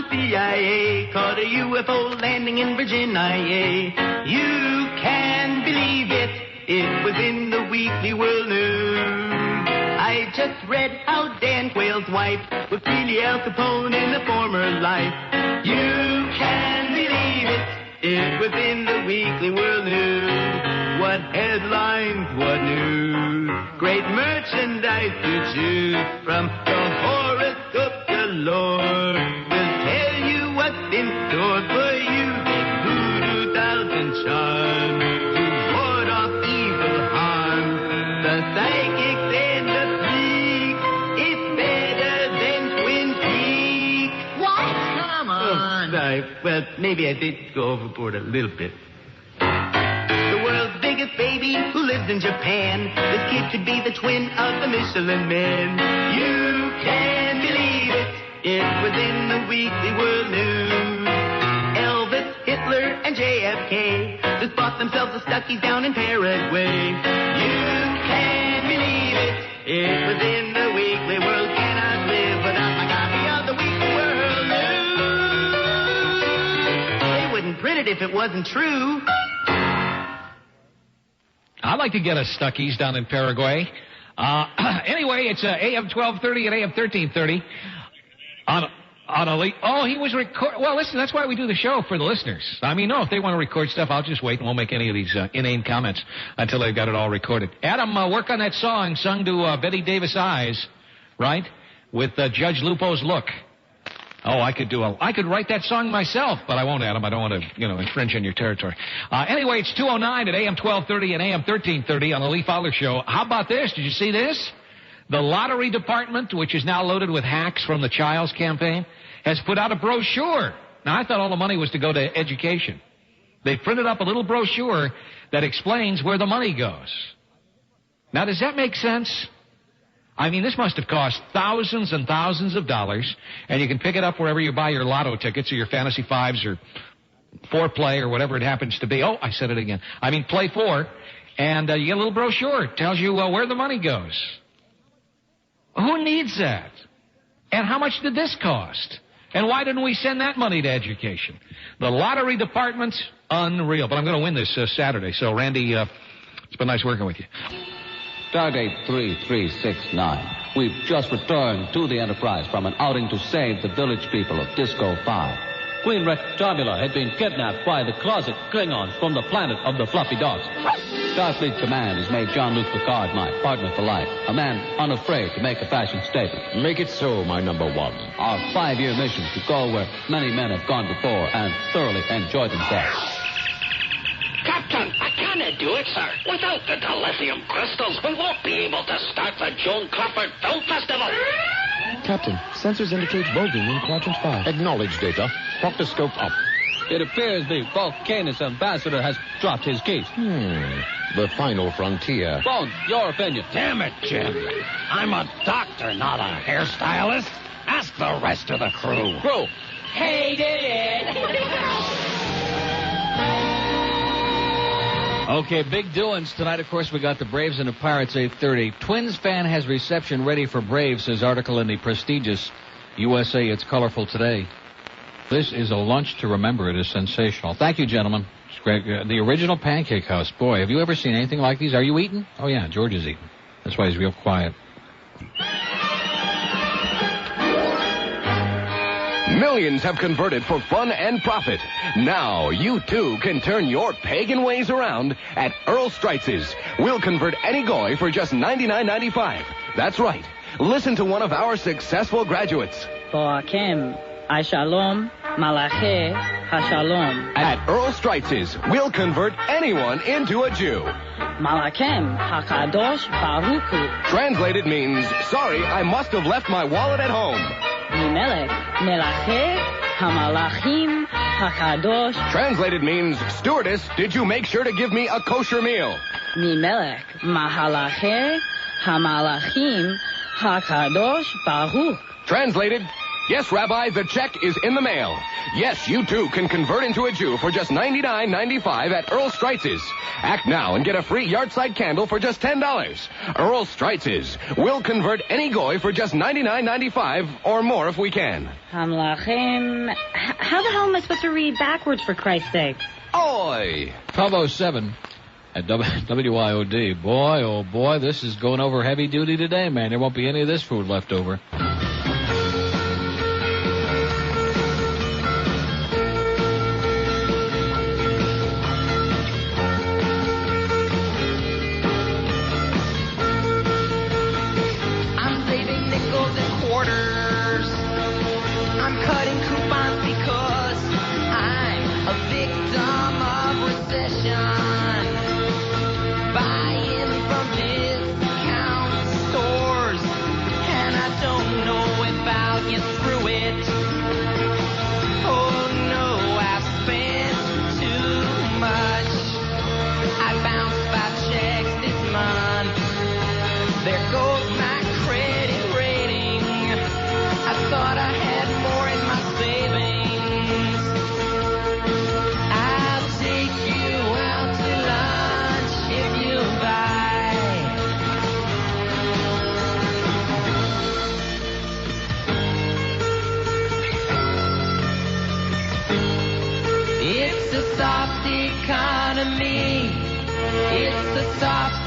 CIA caught a UFO landing in Virginia. You can believe it. It was in the Weekly World News. I just read how Dan Quayle's wife was really Al Capone in a former life. You can believe it. It was in the Weekly World News. What headlines, what news. Great merchandise to choose from horoscope galore. We'll tell you what's in store for you. Voodoo dolls and charms to ward off evil harm. The psychics and the freaks, it's better than Twin Peaks. What? Come on. Oh, sorry. Well, maybe I did go overboard a little bit. The world's biggest baby who lives in Japan. This kid could be the twin of the Michelin Man. You can believe it. It was in the Weekly World News. Elvis, Hitler, and JFK just bought themselves a Stuckey's down in Paraguay. You can believe it. It was in the Weekly World. Cannot live without my copy of the Weekly World News. They wouldn't print it if it wasn't true. I'd like to get a Stuckey's down in Paraguay. Anyway, it's AM 1230 and AM 1330. On a late... Oh, he was record... Well, listen, that's why we do the show, for the listeners. I mean, no, if they want to record stuff, I'll just wait and won't make any of these inane comments until they've got it all recorded. Adam, work on that song sung to Betty Davis Eyes, right? With Judge Lupo's Look. Oh, I could write that song myself, but I won't, Adam. I don't want to, infringe on your territory. Anyway, it's 2:09 at AM 1230 and AM 1330 on the Lee Fowler Show. How about this? Did you see this? The lottery department, which is now loaded with hacks from the Childs campaign, has put out a brochure. Now, I thought all the money was to go to education. They printed up a little brochure that explains where the money goes. Now, does that make sense? I mean, this must have cost thousands and thousands of dollars, and you can pick it up wherever you buy your lotto tickets or your Fantasy Fives or 4Play or whatever it happens to be. Oh, I said it again. I mean, Play 4, and you get a little brochure. It tells you where the money goes. Who needs that? And how much did this cost? And why didn't we send that money to education? The lottery department, unreal. But I'm going to win this Saturday. So, Randy, it's been nice working with you. Stargate 3369. We've just returned to the Enterprise from an outing to save the village people of Disco 5. Queen Rectobula had been kidnapped by the closet Klingons from the planet of the Fluffy Dogs. Starfleet Command has made Jean-Luc Picard my partner for life, a man unafraid to make a fashion statement. Make it so, my number one. Our 5-year mission to go where many men have gone before and thoroughly enjoyed themselves. Captain, I cannot do it, sir. Without the dilithium crystals, we won't be able to start the Joan Crawford Film Festival. Captain, sensors indicate bulging in quadrant 5. Acknowledge data. Proctoscope up. It appears the Volcanus ambassador has dropped his keys. The final frontier. Bones, your opinion. Damn it, Jim. I'm a doctor, not a hairstylist. Ask the rest of the crew. Crew. Hated it. Okay, big doings tonight. Of course, we got the Braves and the Pirates, 8:30. Twins fan has reception ready for Braves, says article in the prestigious USA. It's colorful today. This is a lunch to remember. It is sensational. Thank you, gentlemen. It's great. The original Pancake House. Boy, have you ever seen anything like these? Are you eating? Oh, yeah, George is eating. That's why he's real quiet. Millions have converted for fun and profit. Now, you too can turn your pagan ways around at Earl Strikes'. We'll convert any goy for just $99.95. That's right. Listen to one of our successful graduates. Boakem, Shalom, Malachi, Hashalom. At Earl Strikes', we'll convert anyone into a Jew. Malakem, Hakadosh, Baruchu. Translated means, sorry, I must have left my wallet at home. Mimelech, Melache, Hamalachim, Hakadosh. Translated means, stewardess, did you make sure to give me a kosher meal? Mimelech, Mahalache, Hamalachim, Hakadosh, Baruch. Translated, Yes, Rabbi, the check is in the mail. Yes, you too can convert into a Jew for just $99.95 at Earl Strikes'. Act now and get a free yard-side candle for just $10. Earl Strikes'. We'll convert any goy for just $99.95 or more if we can. Hamlachim. How the hell am I supposed to read backwards, for Christ's sake? Oi! 12:07 at WIOD. Boy, oh boy, this is going over heavy duty today, man. There won't be any of this food left over.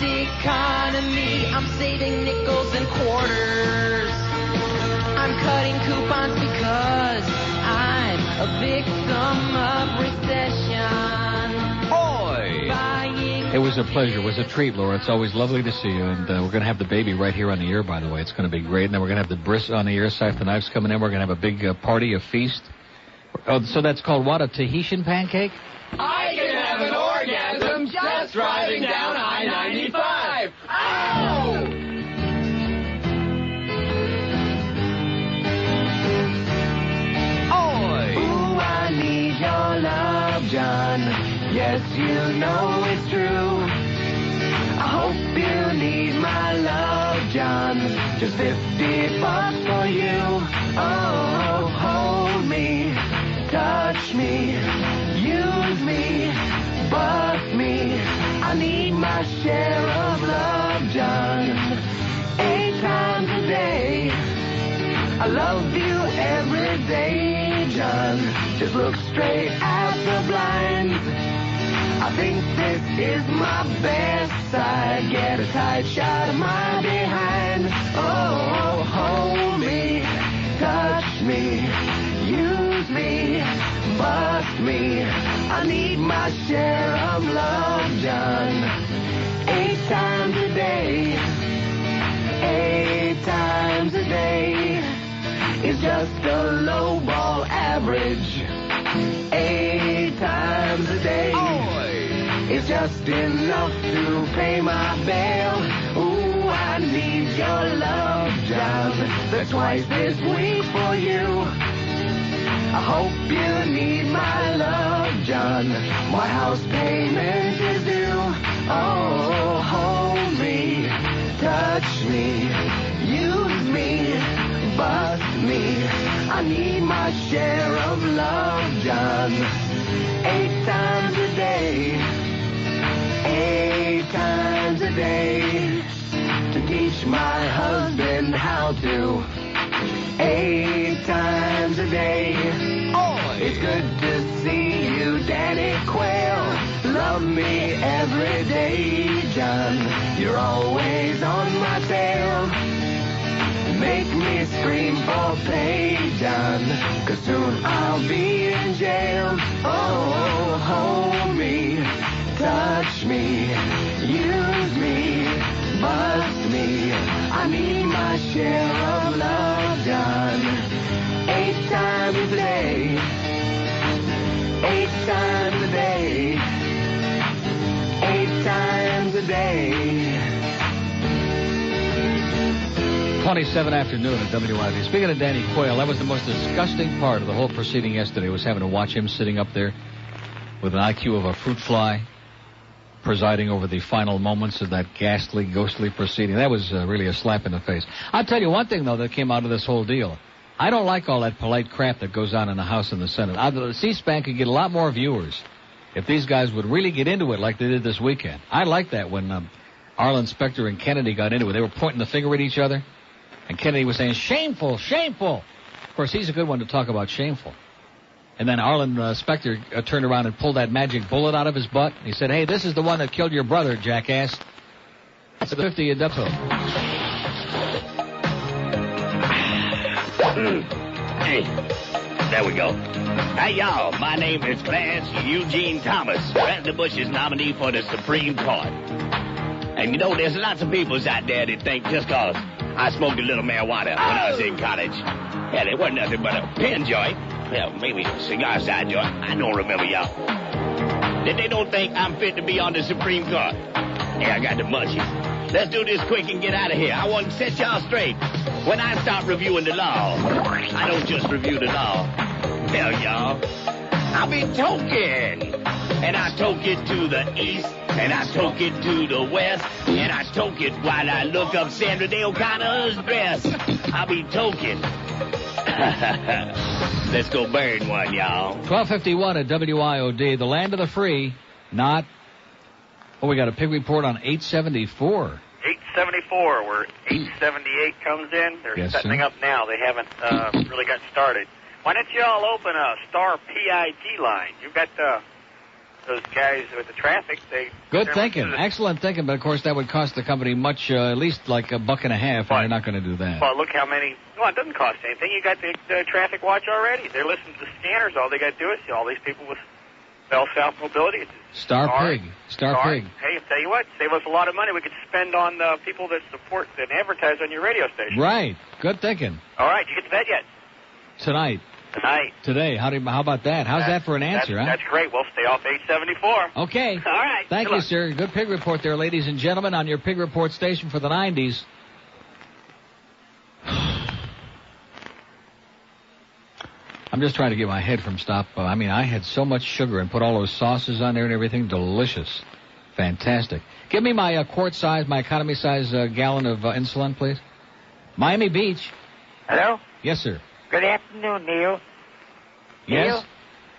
Economy. I'm saving nickels and quarters. I'm cutting coupons because I'm a victim of recession. Oi! It was a pleasure. It was a treat, Laura. It's always lovely to see you. And we're going to have the baby right here on the air, by the way. It's going to be great. And then we're going to have the bris on the air. Scythe the Knife's coming in. We're going to have a big party, a feast. Oh, so that's called what? A Tahitian pancake? I can have an orgasm just driving down I-95. Ow! Oi! Ooh, I need your love, John. Yes, you know it's true. I hope you need my love, John. Just $50 for you. Oh, hold me, touch me, use me, bust me. I need my share of love, John. 8 times a day. I love you every day, John. Just look straight at the blinds. I think this is my best side. Get a tight shot of my behind. Oh, hold me, touch me, use me, bust me. I need my share of love, John. 8 times a day. 8 times a day is just a low ball average. 8 times a day is just enough to pay my bail. Ooh, I need your love, John. That's twice this week for you. I hope you need my love, John. My house payment is due. Oh, hold me, touch me, use me, bust me. I need my share of love, John. 8 times a day. 8 times a day. To teach my husband how to. 8 times a day. Oh, it's good to see you, Danny Quayle. Love me every day, John. You're always on my tail. Make me scream for pay, John. 'Cause soon I'll be in jail. Oh, hold me, touch me, use me, bust me. I need my share of love, John. 8 times a day. 8 times a day. 8 times a day. 27 afternoon at WIOD. Speaking of Danny Quayle, that was the most disgusting part of the whole proceeding yesterday, was having to watch him sitting up there with an IQ of a fruit fly, presiding over the final moments of that ghastly, ghostly proceeding. That was really a slap in the face. I'll tell you one thing, though, that came out of this whole deal. I don't like all that polite crap that goes on in the House and the Senate. C-SPAN could get a lot more viewers if these guys would really get into it like they did this weekend. I like that when Arlen Specter and Kennedy got into it. They were pointing the finger at each other, and Kennedy was saying, shameful, shameful. Of course, he's a good one to talk about shameful. And then Arlen Specter turned around and pulled that magic bullet out of his butt. He said, hey, this is the one that killed your brother, jackass. That's the 50 in Depot. Hey, there we go. Hey, y'all, my name is Clarence Eugene Thomas, President Bush's nominee for the Supreme Court. And you know, there's lots of people out there that think just because I smoked a little marijuana when I was in college, yeah, it wasn't nothing but a pen joint, well, maybe a cigar side joint, I don't remember, y'all, that they don't think I'm fit to be on the Supreme Court. Yeah, I got the munchies. Let's do this quick and get out of here. I want to set y'all straight. When I start reviewing the law, I don't just review the law. Hell, y'all, I'll be toking. And I toke it to the east, and I toke it to the west, and I toke it while I look up Sandra Day O'Connor's dress. I'll be toking. Let's go burn one, y'all. 1251 at WIOD, the land of the free, not... Oh, we got a pig report on 874. 874, where 878 comes in. They're setting up now. They haven't really got started. Why don't you all open a star PIG line? You've got those guys with the traffic. Good thinking. Excellent thinking. But, of course, that would cost the company much, at least like $1.50, and they're not going to do that. Well, look how many. Well, it doesn't cost anything. You got the traffic watch already. They're listening to the scanners. All they got to do is all these people with Bell South Mobility. Star Pig. Hey, I'll tell you what, save us a lot of money we could spend on the people that support and advertise on your radio station. Right. Good thinking. All right, did you get to bed yet? Tonight. Today. How about that? How's that for an answer, huh? That's great. We'll stay off 874. Okay. All right. Thank you, sir. Good pig report there, ladies and gentlemen, on your pig report station for the 90s. I'm just trying to get my head from stop. I mean, I had so much sugar and put all those sauces on there and everything. Delicious. Fantastic. Give me my quart size, my economy size gallon of insulin, please. Miami Beach. Hello? Yes, sir. Good afternoon, Neil. Yes? Neil?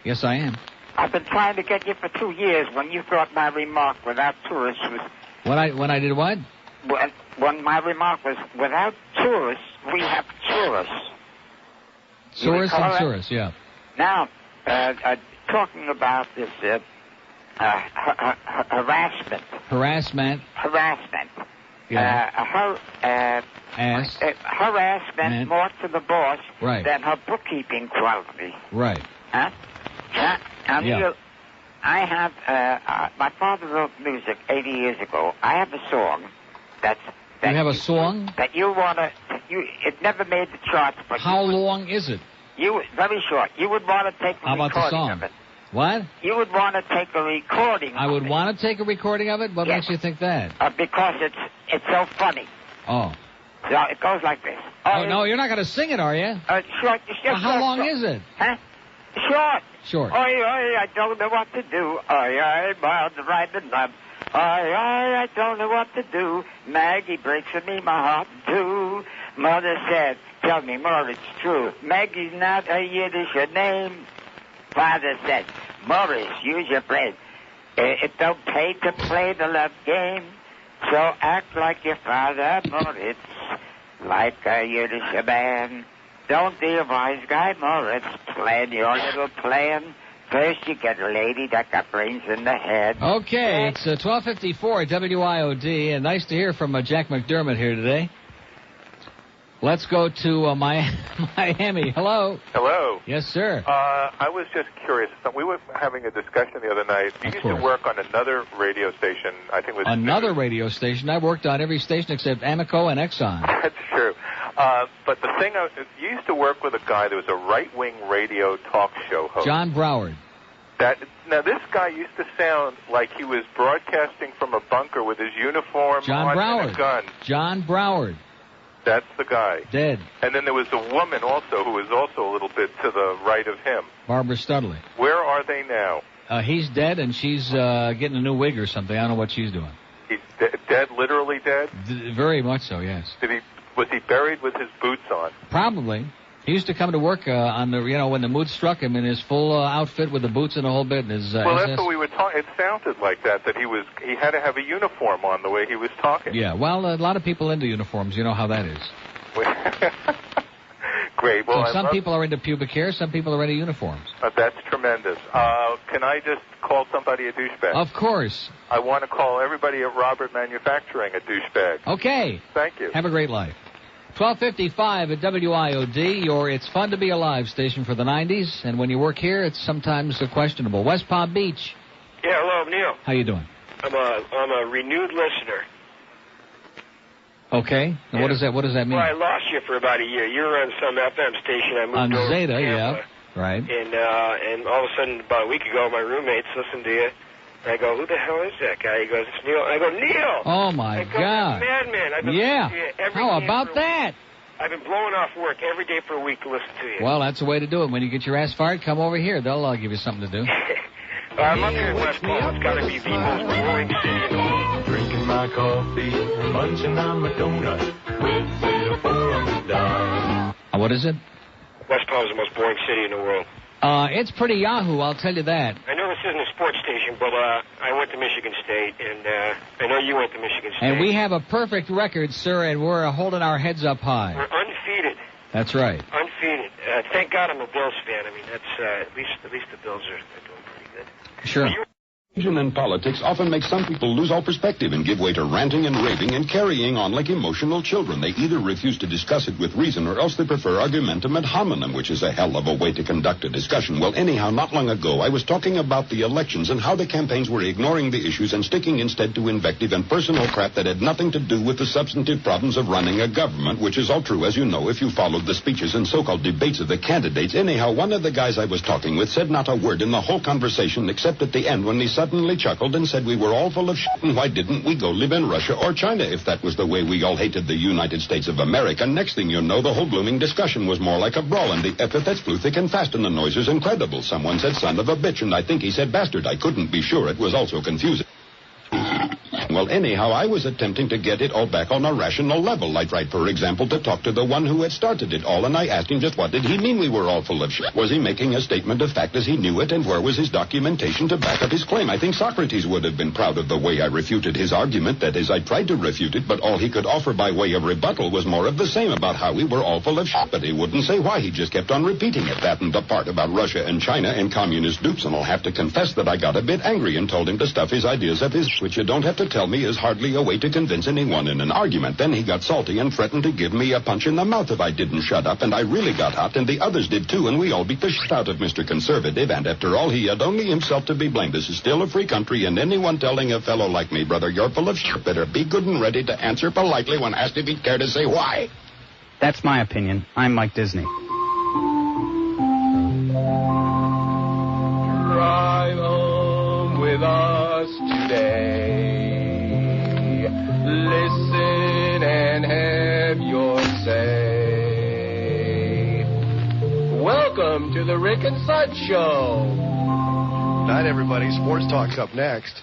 Yes, I am. I've been trying to get you for 2 years when you thought my remark without tourists was... When I did what? When my remark was without tourists, we have tourists. Tourists and tourists, yeah. Now, talking about this harassment. Harassment. Yeah. Harassment more to the boss than her bookkeeping quality. Right. Huh? Now, Neil, I have, my father wrote music 80 years ago. I have a song that you have a song? That you want to, it never made the charts. But how long is it? Very short. You would want to take a recording of it. What? You would want to take a recording I would want to take a recording of it? What makes you think that? Because it's so funny. Oh. So it goes like this. Oh, no, you're not going to sing it, are you? Short. How long is it? Huh? Short. I don't know what to do. Miles right and love. I don't know what to do. Maggie breaks me my heart too. Mother said, tell me more, it's true. Maggie's not a Yiddish name. Father said, Morris, use your brain. It don't pay to play the love game. So act like your father, Moritz, like a Yiddish man. Don't be a wise guy, Moritz. Plan your little plan. First, you get a lady that got brains in the head. Okay, it's 12:54 at WIOD, and nice to hear from Jack McDermott here today. Let's go to Miami. Hello. Hello. Yes, sir. I was just curious. We were having a discussion the other night. You used to work on another radio station. I think it was another radio station. I worked on every station except Amoco and Exxon. That's true. But the thing, you used to work with a guy that was a right-wing radio talk show host. John Broward. Now, this guy used to sound like he was broadcasting from a bunker with his uniform on and a gun. John Broward. That's the guy. Dead. And then there was a woman also who was also a little bit to the right of him. Barbara Studley. Where are they now? He's dead, and she's getting a new wig or something. I don't know what she's doing. He's dead, literally dead? Very much so, yes. Was he buried with his boots on? Probably. He used to come to work on the, when the mood struck him in his full outfit with the boots and the whole bit. And his, well, that's what we were talking. It sounded like that he had to have a uniform on the way he was talking. Yeah, well, a lot of people into uniforms. You know how that is. Great. Well, so some people are into pubic hair, some people are into uniforms. That's tremendous. Can I just call somebody a douchebag? Of course. I want to call everybody at Robert Manufacturing a douchebag. Okay. Thank you. Have a great life. 12:55 at WIOD, your It's Fun to Be Alive station for the 90s. And when you work here, it's sometimes questionable. West Palm Beach. Yeah, hello, Neil. How you doing? I'm a renewed listener. Okay. Now, yeah. What does that mean? Well, I lost you for about a year. You were on some FM station. I moved on over Zeta, to Tampa, yeah. Right. And all of a sudden, about a week ago, my roommates listened to you. And I go, who the hell is that guy? He goes, it's Neil. I go, Neil! Oh, my God. Madman. I've been listening to you every How day about that? I've been blowing off work every day for a week to listen to you. Well, that's the way to do it. When you get your ass fired, come over here. They'll give you something to do. I'm up here in West Palm. It's got to be the most boring city in the world. Drinking my coffee, munching on my donut, with a 4 on the dime. What is it? West Palm is the most boring city in the world. It's pretty Yahoo, I'll tell you that. I know this isn't a sports station, but I went to Michigan State, and I know you went to Michigan State. And we have a perfect record, sir, and we're holding our heads up high. We're undefeated. That's right. Undefeated. Thank God I'm a Bills fan. I mean, that's at least the Bills are doing pretty good. Sure. In politics often makes some people lose all perspective and give way to ranting and raving and carrying on like emotional children. They either refuse to discuss it with reason or else they prefer argumentum ad hominem, which is a hell of a way to conduct a discussion. Well, anyhow, not long ago, I was talking about the elections and how the campaigns were ignoring the issues and sticking instead to invective and personal crap that had nothing to do with the substantive problems of running a government, which is all true, as you know, if you followed the speeches and so-called debates of the candidates. Anyhow, one of the guys I was talking with said not a word in the whole conversation except at the end when he suddenly chuckled and said we were all full of shit and why didn't we go live in Russia or China if that was the way we all hated the United States of America. Next thing you know, the whole blooming discussion was more like a brawl and the epithets flew thick and fast and the noise was incredible. Someone said son of a bitch and I think he said bastard. I couldn't be sure. It was also confusing. Well, anyhow, I was attempting to get it all back on a rational level. I tried, for example, to talk to the one who had started it all, and I asked him just what did he mean we were all full of shit? Was he making a statement of fact as he knew it, and where was his documentation to back up his claim? I think Socrates would have been proud of the way I refuted his argument. That is, I tried to refute it, but all he could offer by way of rebuttal was more of the same about how we were all full of shit. But he wouldn't say why. He just kept on repeating it. That and the part about Russia and China and communist dupes, and I'll have to confess that I got a bit angry and told him to stuff his ideas up his, which you don't have to tell me is hardly a way to convince anyone in an argument. Then he got salty and threatened to give me a punch in the mouth if I didn't shut up, and I really got hot, and the others did too, and we all beat the shit out of Mr. Conservative, and after all, he had only himself to be blamed. This is still a free country, and anyone telling a fellow like me, brother, you're full of shit, better be good and ready to answer politely when asked if he'd care to say why. That's my opinion. I'm Mike Disney. Drive home with us today. Listen and have your say. Welcome to the Rick and Suds Show. Night, everybody. Sports Talk's up next.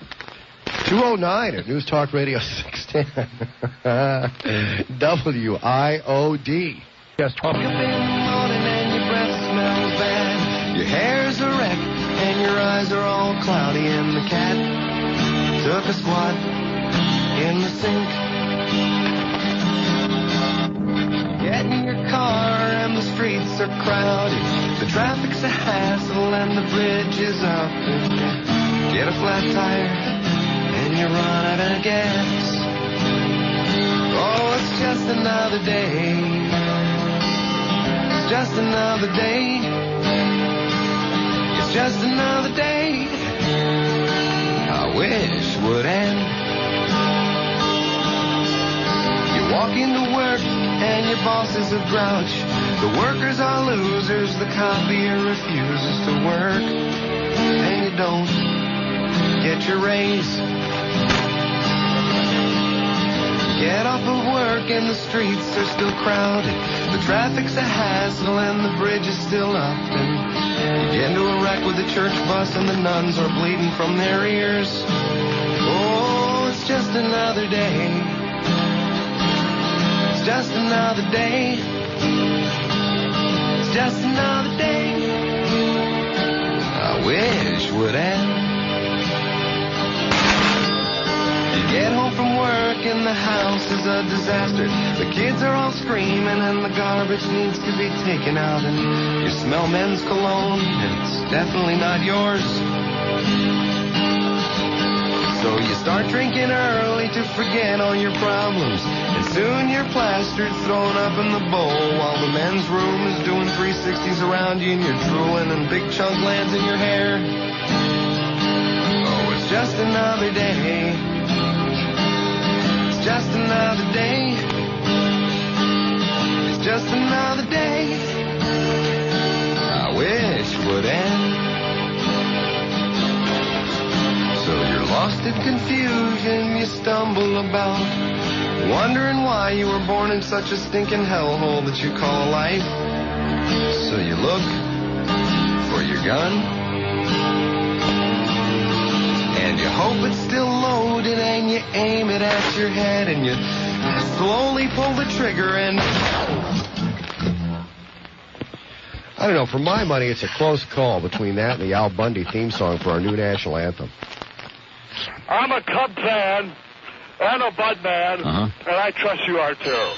209 at News Talk Radio 610. WIOD. Just 12. Your breath smells bad. Your hair's a wreck, and your eyes are all cloudy, and the cat took a squat in the sink. Get in your car and the streets are crowded. The traffic's a hassle and the bridge is up. And you get a flat tire and you run out of gas. Oh, it's just another day. It's just another day. It's just another day. I wish would end. Walk into work and your boss is a grouch. The workers are losers, the copier refuses to work. And you don't get your raise. Get off of work and the streets are still crowded. The traffic's a hassle and the bridge is still up. And you get into a wreck with a church bus and the nuns are bleeding from their ears. Oh, it's just another day. Just another day. just another day I wish would end. You get home from work and the house is a disaster. The kids are all screaming and the garbage needs to be taken out. And you smell men's cologne and it's definitely not yours. So you start drinking early to forget all your problems. And soon you're plastered, thrown up in the bowl while the men's room is doing 360s around you and you're drooling and big chunk lands in your hair. Oh, it's just another day. It's just another day. It's just another day I wish would end. So you're lost in confusion, you stumble about, wondering why you were born in such a stinking hellhole that you call life. So you look for your gun, and you hope it's still loaded, and you aim it at your head, and you slowly pull the trigger, and... I don't know, for my money, it's a close call between that and the Al Bundy theme song for our new national anthem. I'm a Cub fan and a Bud man, and I trust you are too.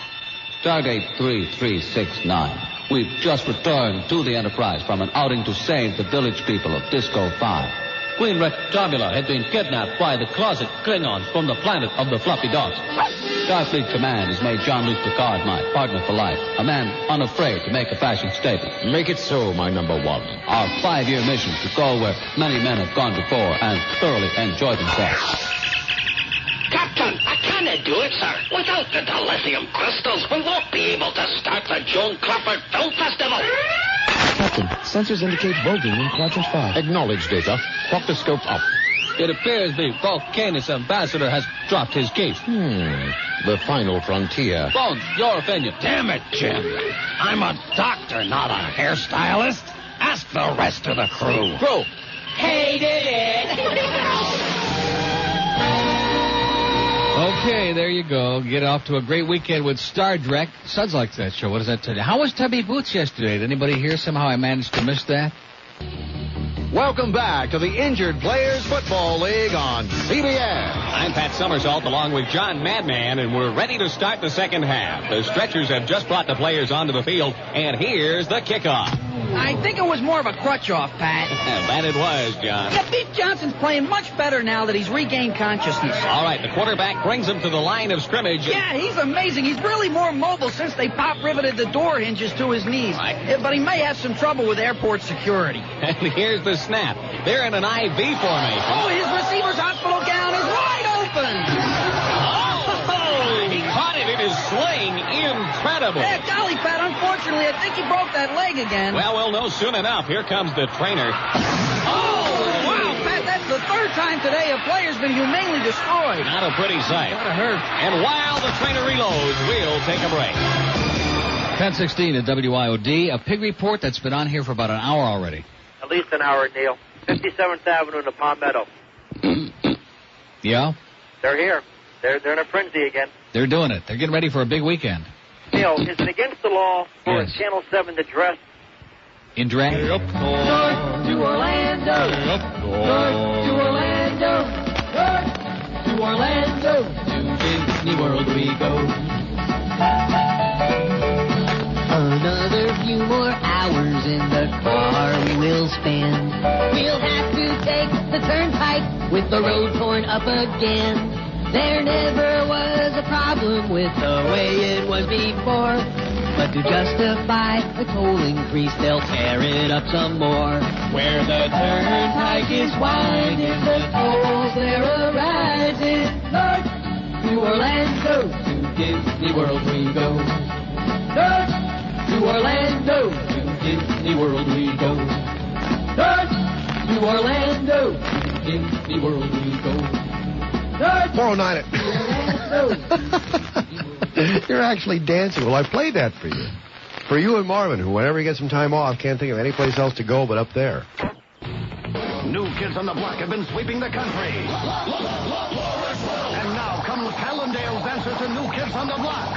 Stargate 3369. We've just returned to the Enterprise from an outing to save the village people of Disco 5. Queen Rectobula had been kidnapped by the closet Klingons from the planet of the Fluffy Dogs. Starfleet Command has made Jean-Luc Picard my partner for life, a man unafraid to make a fashion statement. Make it so, my number one. Our 5-year mission to go where many men have gone before and thoroughly enjoy themselves. Captain, I cannot do it, sir. Without the dilithium crystals, we won't be able to start the Joan Crawford Film Festival. Captain, sensors indicate bulging in quadrant 5. Acknowledge data. Proctoscope up. It appears the Volcanus ambassador has dropped his case. The final frontier. Bones, your opinion. Damn it, Jim. I'm a doctor, not a hairstylist. Ask the rest of the crew. Crew. Hated it. Okay, there you go. Get off to a great weekend with Star Trek. Suds likes that show. What does that tell you? How was Tubby Boots yesterday? Did anybody hear? Somehow I managed to miss that. Welcome back to the Injured Players Football League on CBS. I'm Pat Somersault along with John Madman, and we're ready to start the second half. The stretchers have just brought the players onto the field, and here's the kickoff. I think it was more of a crutch-off, Pat. That it was, John. Yeah, Pete Johnson's playing much better now that he's regained consciousness. All right, the quarterback brings him to the line of scrimmage. Yeah, he's amazing. He's really more mobile since they pop-riveted the door hinges to his knees. Right. But he may have some trouble with airport security. And here's the snap. They're in an IV formation. Oh, his receiver's hospital gown is wide open. He caught it in his sling. Incredible. Yeah, golly, Pat, unfortunately, I think he broke that leg again. Well, we'll know soon enough. Here comes the trainer. Oh, wow, Pat, that's the third time today a player's been humanely destroyed. Not a pretty sight. Gotta hurt. And while the trainer reloads, we'll take a break. 10:16 at WIOD. A pig report that's been on here for about an hour already. At least an hour, Neil. 57th Avenue in the Palm Meadow. Yeah? They're here. They're in a frenzy again. They're doing it. They're getting ready for a big weekend. Neil, is it against the law for Yes. Channel 7 to dress? In drag? North to Orlando. North to Orlando. North to Orlando. To Disney World we go. Another few more hours in the car we will spend. We'll have to take the turnpike with the road torn up again. There never was a problem with the way it was before. But to justify a toll increase, they'll tear it up some more. Where the turnpike is winding, the tolls there are rising. North to Orlando, to Disney World we go. North to Orlando, to Disney World we go. North to Orlando, to Disney World we go. 409 it. You're actually dancing. Well, I played that for you. For you and Marvin, who whenever he gets some time off, can't think of any place else to go but up there. New kids on the block have been sweeping the country. And now comes Callendale's answer to New Kids on the Block.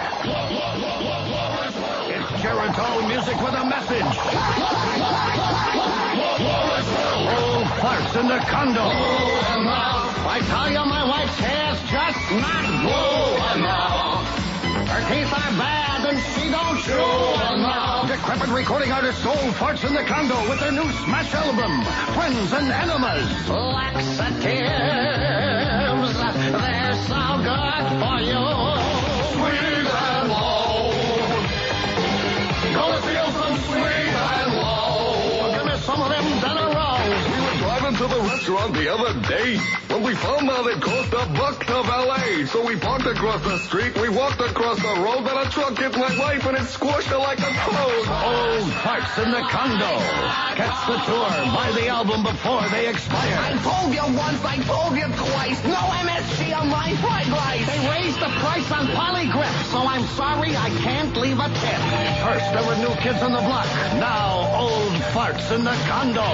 It's Geritol music with a message. Old farts in the condo. I tell you, my wife's hair's just not blue enough. Her teeth are bad and she don't chew enough. Decrepit recording artist Old Farts in the Condo with their new smash album, Friends and Enemas. Laxatives, they're so good for you. Sweet and low. Gonna feel some sweet and low. Give me some of them dinner rolls. We were driving to the restaurant the other day when we found out it cost $1 to valet. So we parked across the street, we walked across the road, then a truck hit my wife and it squished her like a toad. Old Farts in the Condo. Catch the tour. Buy the album before they expire. I told you once, I told you twice. No MSG on my fried rice. They raised the price on Polygrip, so I'm sorry I can't leave a tip. First there were New Kids on the Block. Now Old Farts in the Condo.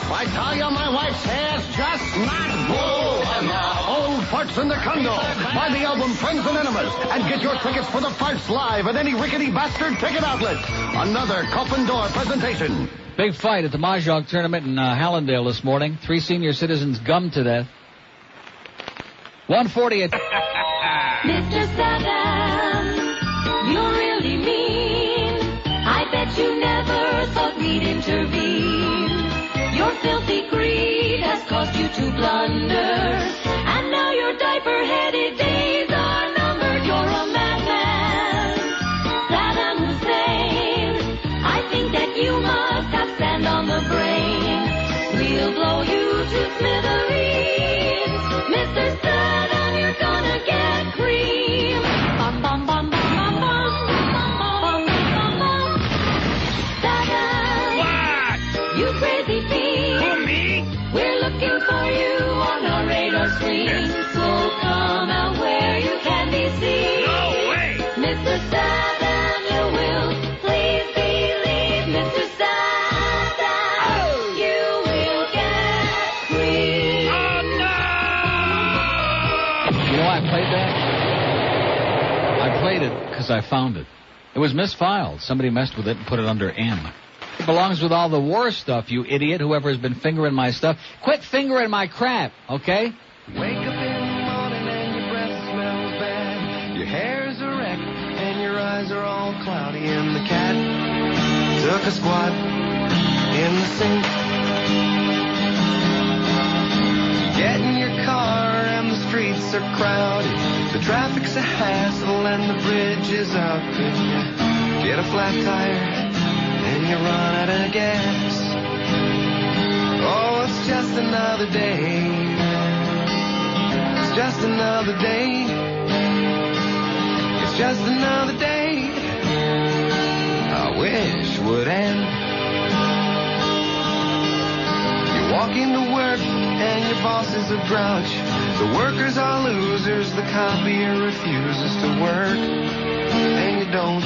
I tell you, my wife's hair's just not blue enough. Old Farts in the Condo. Buy the album Friends and Enemas and get your tickets for the Farts live at any rickety bastard ticket outlet. Another Coffin Door presentation. Big fight at the Mahjong tournament in Hallandale this morning. 3 senior citizens gummed to death. 140 at... Mr. Saddam, you're really mean. I bet you never thought we'd intervene. Your filthy greed has caused you to blunder. And now your diaper-headed days are numbered. You're a madman. Saddam Hussein, I think that you must have sand on the brain. We'll blow you to smithereens. Mr. Saddam, you're gonna get cream. Bum, bum, bum, bum, bum, bum, bum, bum, bum, bum. Saddam. What? You crazy fiend. For me? We're looking for you on our radar screen. So come out where you can be seen. No way. Mr. Saddam, you will please believe. Mr. Saddam, you will get free. Oh, no! You know why I played that? I played it because I found it. It was misfiled. Somebody messed with it and put it under M. It belongs with all the war stuff, you idiot, whoever has been fingering my stuff. Quit fingering my crap, okay? Wake up in the morning and your breath smells bad. Your hair's a wreck and your eyes are all cloudy. And the cat took a squat in the sink. You get in your car and the streets are crowded. The traffic's a hassle and the bridge is out. And you get a flat tire and you run out of gas. Oh, it's just another day. It's just another day. It's just another day. I wish would end. You walk into work and your boss is a grouch. The workers are losers. The copier refuses to work. And you don't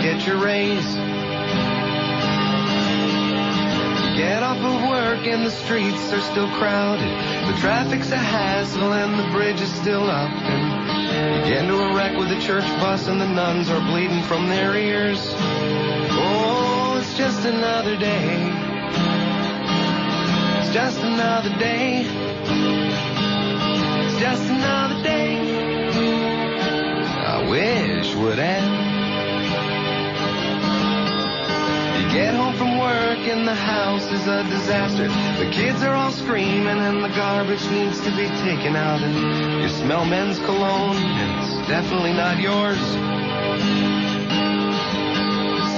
get your raise. Get off of work and the streets are still crowded. The traffic's a hassle and the bridge is still up. And you get into a wreck with a church bus and the nuns are bleeding from their ears. Oh, it's just another day. It's just another day. It's just another day. I wish would end. Get home from work and the house is a disaster. The kids are all screaming and the garbage needs to be taken out. And you smell men's cologne and it's definitely not yours.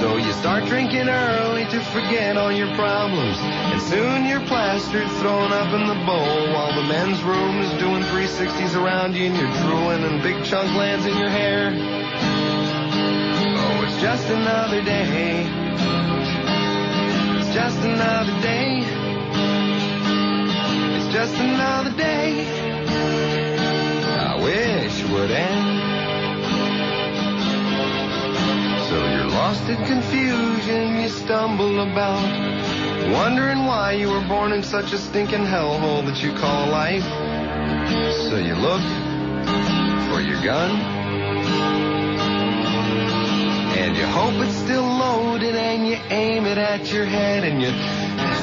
So you start drinking early to forget all your problems. And soon you're plastered, thrown up in the bowl. While the men's room is doing 360s around you and you're drooling and big chunk lands in your hair. Oh, it's just another day. Just another day. It's just another day. I wish would end. So you're lost in confusion, you stumble about, wondering why you were born in such a stinking hellhole that you call life. So you look for your gun And you hope it's still loaded, and you aim it at your head, and you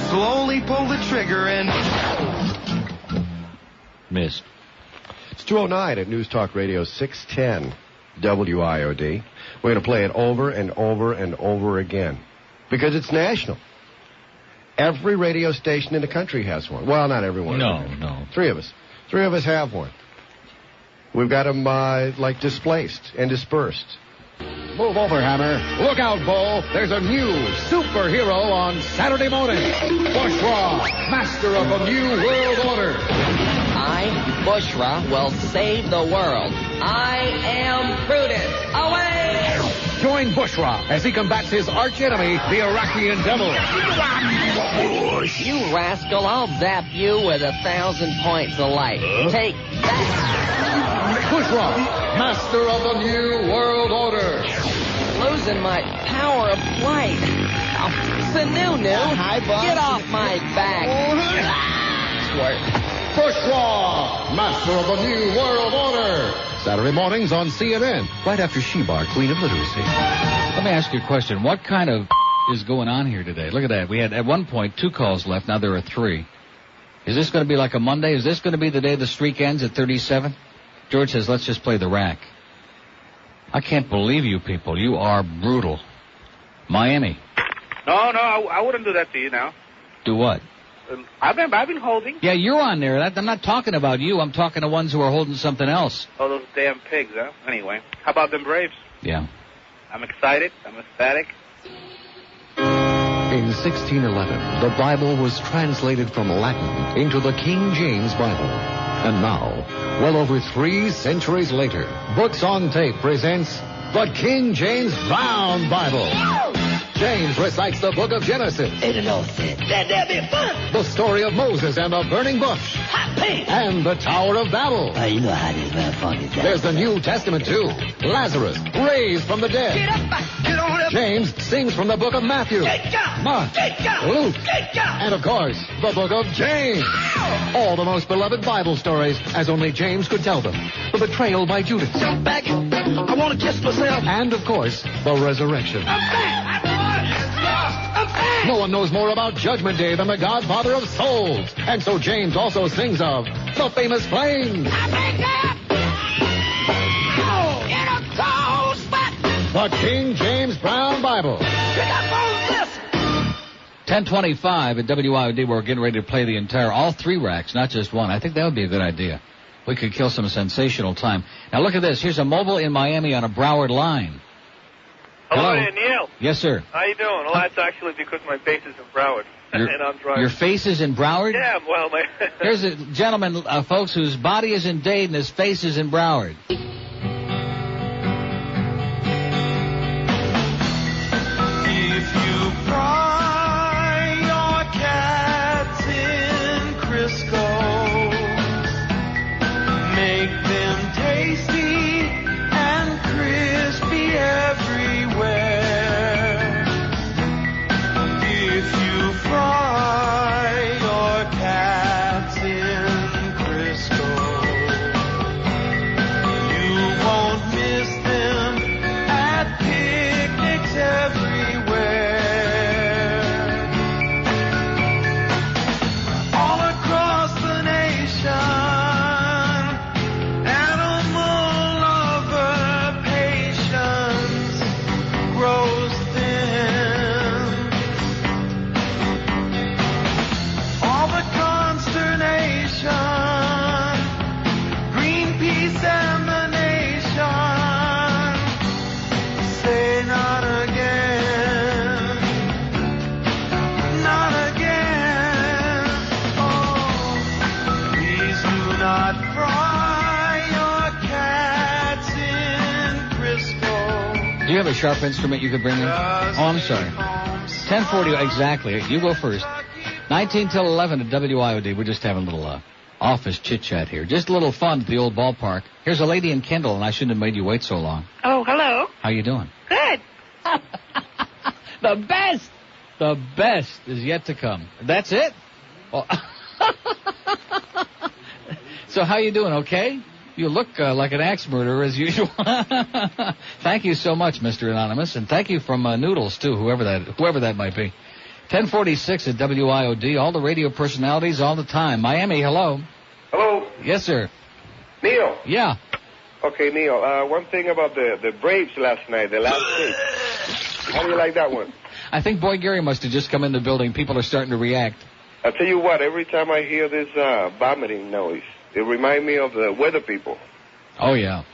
slowly pull the trigger and... Missed. It's 2:09 at News Talk Radio 610 WIOD. We're going to play it over and over and over again because it's national. Every radio station in the country has one. Well, not everyone. No. Three of us have one. We've got them, displaced and dispersed. Move over, Hammer. Look out, Bo. There's a new superhero on Saturday morning. Bushra, master of a new world order. I, Bushra, will save the world. I am Prudence. Away! Join Bushra as he combats his archenemy, the Iraqian devil. You rascal, I'll zap you with 1,000 points of light. Take that! Bushra, master of the new world order. Losing my power of flight. Oh, Sununu, Hi, boss. get off my back. Bushra, master of the new world order. Saturday mornings on CNN, right after Shebar, Queen of Literacy. Let me ask you a question. What kind of is going on here today? Look at that. We had, at one point, 2 calls left. Now there are 3. Is this going to be like a Monday? Is this going to be the day the streak ends at 37? George says, let's just play the rack. I can't believe you people. You are brutal. Miami. No, I wouldn't do that to you now. Do what? I've been holding. Yeah, you're on there. I'm not talking about you. I'm talking to ones who are holding something else. Oh, those damn pigs, huh? Anyway, how about them Braves? Yeah. I'm excited. I'm ecstatic. In 1611, the Bible was translated from Latin into the King James Bible. And now, well over 3 centuries later, Books on Tape presents the King James Brown Bible. James recites the book of Genesis. That'll be fun. The story of Moses and the burning bush. Hot pink. And the Tower of Babel. You know how this man funny. There's the New Testament, too. Lazarus, raised from the dead. Get up, get on up. James sings from the book of Matthew, Mark, Luke, and, of course, the book of James. All the most beloved Bible stories, as only James could tell them. The betrayal by Judas. Jump back. I want to kiss myself. And, of course, the resurrection. I'm back. No one knows more about Judgment Day than the Godfather of Souls. And so James also sings of the famous flames. The King James Brown Bible. 10:25 at WIOD. We're getting ready to play the entire, all 3 racks, not just one. I think that would be a good idea. We could kill some sensational time. Now look at this. Here's a mobile in Miami on a Broward line. Hello, Neil. Yes, sir. How you doing? Well, that's actually because my face is in Broward, and I'm driving. Your face is in Broward? Yeah, well, my... Here's a gentleman, folks, whose body is in Dade and his face is in Broward. If you fry your cats in Crisco, make them tasty and crispy everywhere. If you fry your cats in Crisco, you won't miss them at picnics everywhere. All across the nation, animal lover patience grows thin. All the consternation, Greenpeace and the nation say not again, not again. Oh, please do not fry your cats in Crisco. Do you have a sharp instrument you could bring in? Oh, I'm sorry. 10:40, exactly. You go first. 19 till 11 at WIOD. We're just having a little office chit-chat here. Just a little fun at the old ballpark. Here's a lady in Kendall, and I shouldn't have made you wait so long. Oh, hello. How you doing? Good. The best! The best is yet to come. That's it? Well, so how you doing, okay? You look like an axe murderer as usual. Thank you so much, Mr. Anonymous, and thank you from Noodles too, whoever that might be. 1046 at WIOD. All the radio personalities all the time. Miami, hello. Hello. Yes, sir. Neil. Yeah. Okay, Neil. One thing about the Braves last night, the last game. How do you like that one? I think Boy Gary must have just come in the building. People are starting to react. I'll tell you what, every time I hear this vomiting noise, it reminds me of the weather people. Oh, yeah.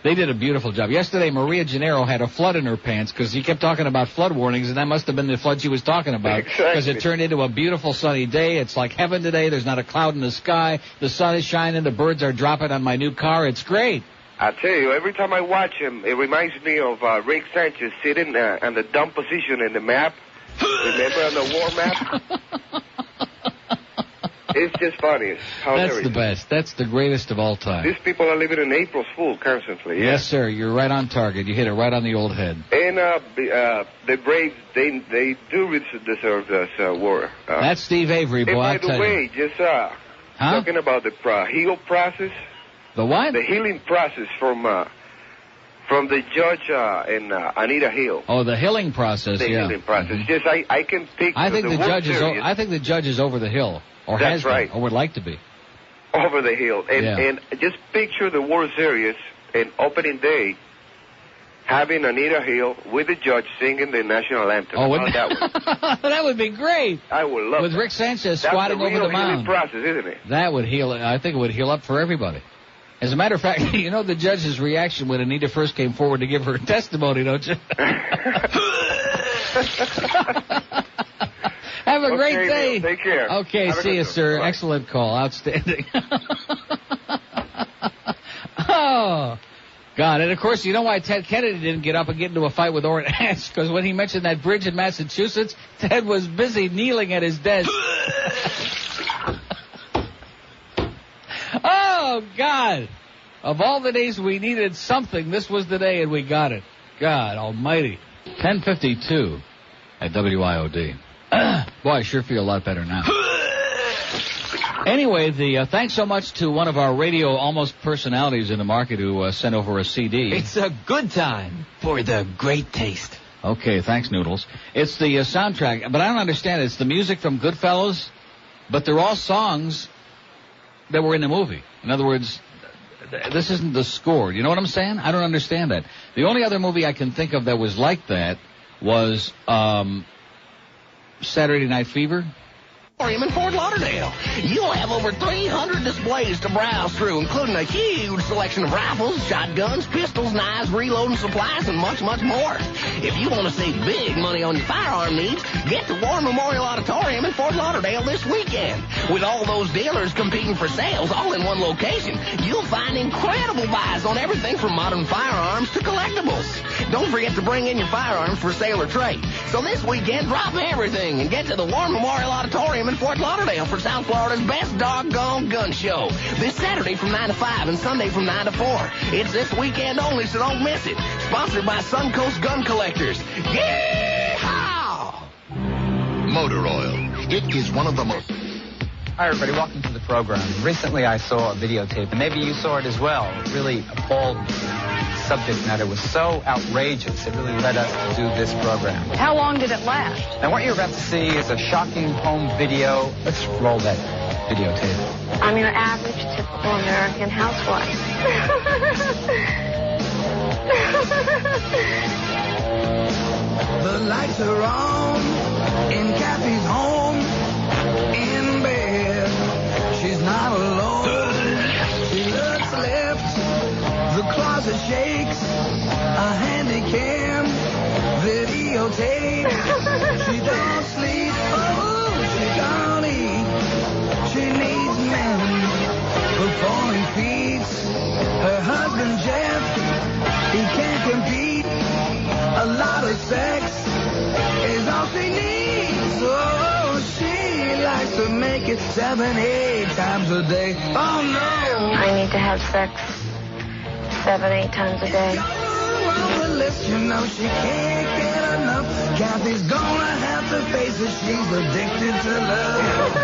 They did a beautiful job. Yesterday, Maria Gennaro had a flood in her pants because he kept talking about flood warnings, and that must have been the flood she was talking about. Exactly. Because it turned into a beautiful sunny day. It's like heaven today. There's not a cloud in the sky. The sun is shining. The birds are dropping on my new car. It's great. I tell you, every time I watch him, it reminds me of Rick Sanchez sitting on the dumb position in the map. Remember on the war map? It's just funny. That's the best. That's the greatest of all time. These people are living in April's Fool constantly. Yeah? Yes, sir. You're right on target. You hit it right on the old head. And the Braves, they do deserve this war. That's Steve Avery, boy. And by the way, just talking about the heal process. The what? The healing process from the judge and Anita Hill. Oh, the healing process. The healing process. Mm-hmm. Just I can picture. I think the judge is. Series. I think the judge is over the hill, or That's has right. been, or would like to be. Over the hill, and just picture the World Series and opening day, having Anita Hill with the judge singing the national anthem. Oh, wouldn't that that would be great. I would love with that. Rick Sanchez That's squatting the real over the mound. healing process, isn't it? That would heal. I think it would heal up for everybody. As a matter of fact, you know the judge's reaction when Anita first came forward to give her testimony, don't you? Have a great day. Neil, take care. Okay, Have see you, sir. Bye. Excellent call. Outstanding. Oh, God. And, of course, you know why Ted Kennedy didn't get up and get into a fight with Orrin Hatch? Because when he mentioned that bridge in Massachusetts, Ted was busy kneeling at his desk. Oh, God. Of all the days we needed something, this was the day, and we got it. God almighty. 10:52 at WIOD. Boy, I sure feel a lot better now. Anyway, thanks so much to one of our radio almost personalities in the market who sent over a CD. It's a good time for the great taste. Okay, thanks, Noodles. It's the soundtrack, but I don't understand. It's the music from Goodfellas, but they're all songs that were in the movie. In other words, this isn't the score. You know what I'm saying? I don't understand that. The only other movie I can think of that was like that was Saturday Night Fever. In Fort Lauderdale. You'll have over 300 displays to browse through, including a huge selection of rifles, shotguns, pistols, knives, reloading supplies, and much, much more. If you want to save big money on your firearm needs, get to War Memorial Auditorium in Fort Lauderdale this weekend. With all those dealers competing for sales all in one location, you'll find incredible buys on everything from modern firearms to collectibles. Don't forget to bring in your firearms for sale or trade. So this weekend, drop everything and get to the War Memorial Auditorium in Fort Lauderdale for South Florida's best doggone gun show. This Saturday from 9 to 5 and Sunday from 9 to 4. It's this weekend only, so don't miss it. Sponsored by Suncoast Gun Collectors. Yeehaw! Motor oil. It is one of the most... Hi, everybody. Welcome to the program. Recently, I saw a videotape, and maybe you saw it as well. It really appalled me. The subject matter was so outrageous, it really led us to do this program. How long did it last? Now, what you're about to see is a shocking home video. Let's roll that videotape. I'm your average, typical American housewife. The lights are on in Kathy's home. In bed, she's not alone. She looks left, the closet shakes. A handy cam videotape. She don't sleep, oh, she don't eat. She needs men performing feats. Her husband Jeff, he can't compete. A lot of sex is all she needs. Oh, she likes to make it 7-8 times a day. Oh no! I need to have sex 7-8 times a day. On the list, you know she can't get enough. Kathy's gonna have to face it. She's addicted to love.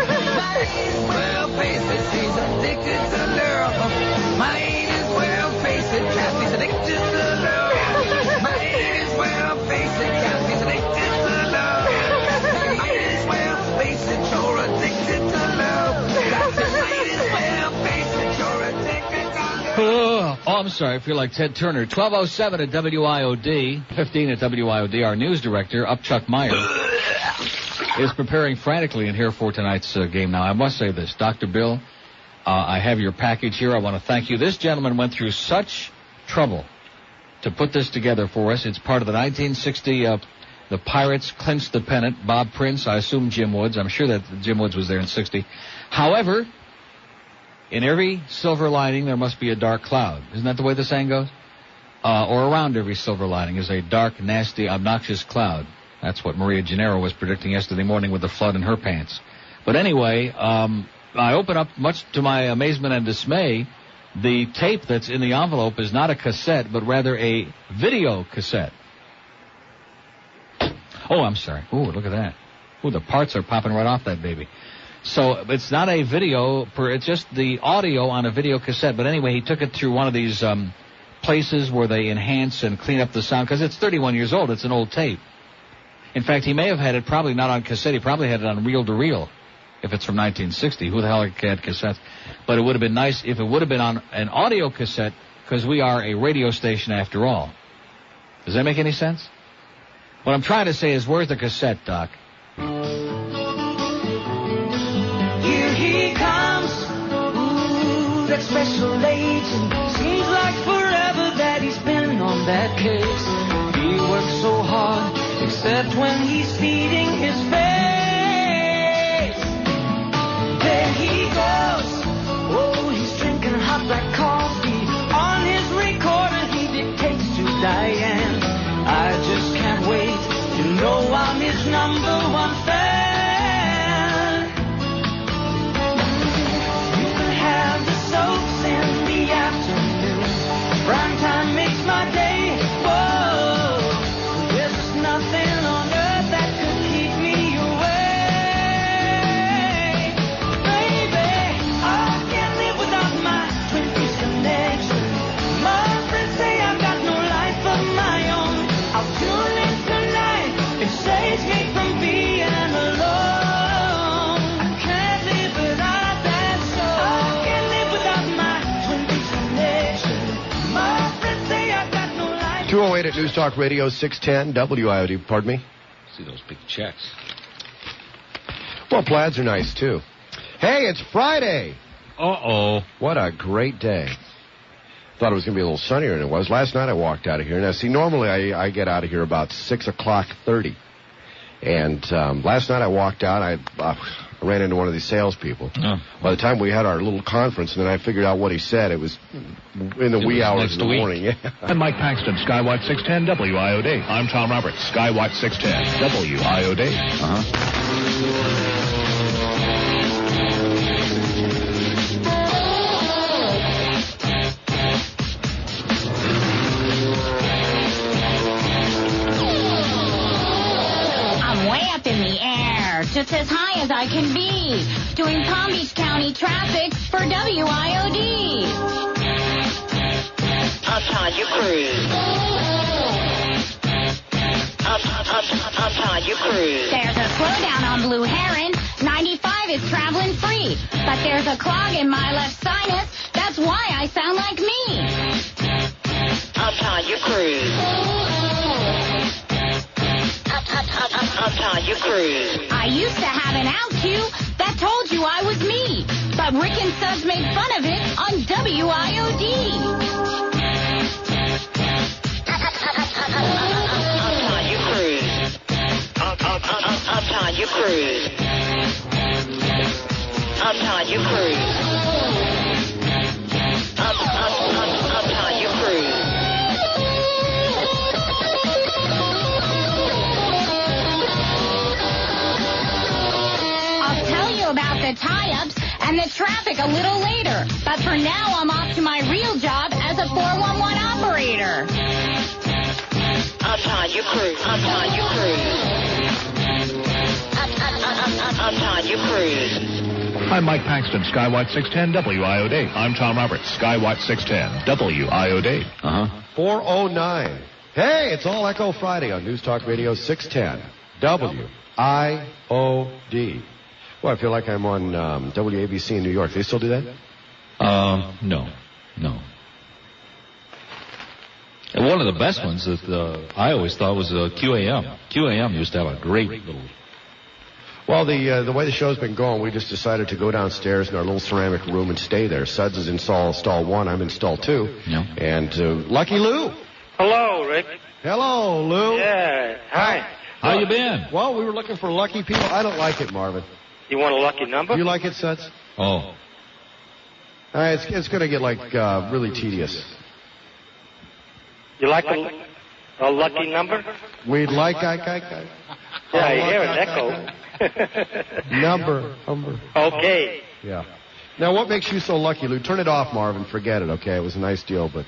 Well, face it, she's addicted to love. My age is face it, Kathy's addicted to love. Might as well face it, Kathy's addicted to love. Might as well face it, you're addicted to love. Kathy, might as well face it, you're addicted to love. Oh, I'm sorry. I feel like Ted Turner. 12:07 at WIOD, 15 at WIOD. Our news director, Chuck Meyer, is preparing frantically in here for tonight's game. Now, I must say this. Dr. Bill, I have your package here. I want to thank you. This gentleman went through such trouble to put this together for us. It's part of the 1960, the Pirates clinched the pennant. Bob Prince, I assume Jim Woods. I'm sure that Jim Woods was there in 60. However, in every silver lining, there must be a dark cloud. Isn't that the way the saying goes? Or around every silver lining is a dark, nasty, obnoxious cloud. That's what Maria Gennaro was predicting yesterday morning with the flood in her pants. But anyway, I open up, much to my amazement and dismay, the tape that's in the envelope is not a cassette, but rather a video cassette. Oh, I'm sorry. Ooh, look at that. Ooh, the parts are popping right off that baby. So it's not a video, it's just the audio on a video cassette. But anyway, he took it through one of these places where they enhance and clean up the sound, because it's 31 years old. It's an old tape. In fact, he may have had it probably not on cassette. He probably had it on reel-to-reel, if it's from 1960. Who the hell had cassettes? But it would have been nice if it would have been on an audio cassette, because we are a radio station after all. Does that make any sense? What I'm trying to say is, where's the cassette, Doc? Here he comes, ooh, that special agent. Seems like forever that he's been on that case. He works so hard, except when he's feeding his face. There he goes, oh, he's drinking hot black coffee. On his recorder he dictates to Diane. I just can't wait, you know I'm his number one fan. You can have the soaps in the afternoon. Prime time makes my day. Whoa, there's just nothing on earth that could keep me away. Baby, I can't live without my Twin Peaks connection. My friends say I've got no life of my own. I'll tune in tonight. It saves me from being alone. I can't live without that soul. I can't live without my Twin Peaks connection. My friends say I've got no life. 208 at News Talk Radio 610 WIOD. Pardon me? See those big checks. Well, plaids are nice, too. Hey, it's Friday. Uh-oh. What a great day. Thought it was going to be a little sunnier than it was. Last night I walked out of here. Now, see, normally I get out of here about 6:30. And last night I walked out. I ran into one of these salespeople. Oh. By the time we had our little conference, and then I figured out what he said, it was in the wee hours of the morning. Yeah. I'm Mike Paxton, Skywatch 610 WIOD. I'm Tom Roberts, Skywatch 610 WIOD. Uh-huh. Just as high as I can be, doing Palm Beach County traffic for WIOD. Uptown, you cruise. Uptown, you cruise. There's a slowdown on Blue Heron. 95 is traveling free, but there's a clog in my left sinus. That's why I sound like me. Uptown, you cruise. Uptown, you cruise. I used to have an out cue that told you I was me, but Rick and Suds made fun of it on WIOD. Uptown, you cruise. Uptown, you cruise. Uptown, you cruise. Uptown, you cruise. About the tie-ups and the traffic a little later. But for now, I'm off to my real job as a 411 operator. Uptown, you cruise. Uptown, you cruise. Uptown, you cruise. I'm Mike Paxton, Skywatch 610 WIOD. I'm Tom Roberts, Skywatch 610 WIOD. 4:09. Hey, it's All Echo Friday on News Talk Radio 610 WIOD. Well, I feel like I'm on WABC in New York. They still do that? No. And one of the best ones that I always thought was QAM. QAM used to have a great little... Well, the way the show's been going, we just decided to go downstairs in our little ceramic room and stay there. Suds is in stall 1, I'm in stall 2. Yeah. And Lucky Lou. Hello, Rick. Hello, Lou. Yeah. Hi. How you been? Well, we were looking for lucky people. I don't like it, Marvin. You want a lucky number? You like it, Suds? Oh. It's going to get, really tedious. You like a lucky number? We'd like... Yeah, I hear an echo. Number. Okay. Yeah. Now, what makes you so lucky, Lou? Turn it off, Marvin. Forget it, okay? It was a nice deal, but...